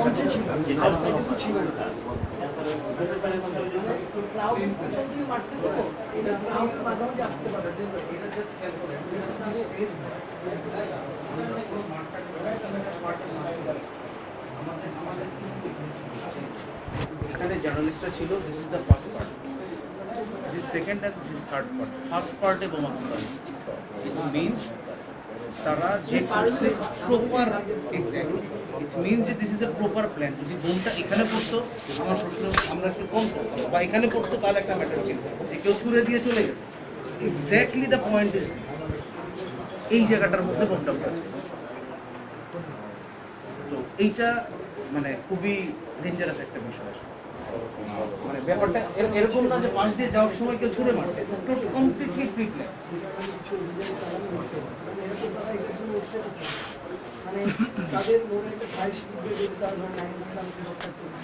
মঞ্চে ছিল আউটসাইডে তো ছিল না ক্লাউড পিছন থেকে মারছে তো এটা ক্লাউড মাঝামাঝি আসতে পারে এটা জাস্ট খেয়াল করে এখানে জার্নালিস্টরা ছিল this is the first part this second and this third part first পার্টে বোমা হামলা ইট মিনস তারা যে প্রপার এক্স্যাক্টলি ইট মিনস যে this is a proper plan যদি বোমটা এখানে পড়তো আমার প্রশ্ন আমরা একটু কম করতাম বা এখানে পড়তো তাহলে একটা ম্যাটার ছিল যে কেউ ছুড়ে দিয়ে চলে গেছে এক্স্যাক্টলি দ্য পয়েন্ট ইজ এই জায়গাটার মধ্যে বোমটা পড়েছে তো এইটা মানে খুবই ডেঞ্জারাস একটা বিষয় মানে ব্যাপারটা এরকম না যে পাশ দিয়ে যাওয়ার সময় কেউ ছুড়ে মারবে কমপ্লিটলি ফ্রি প্ল্যান মানে তাদের মনে একটা খাইশ বুঝবে যে তারা ধরেন ইসলামকে রক্ষা করতে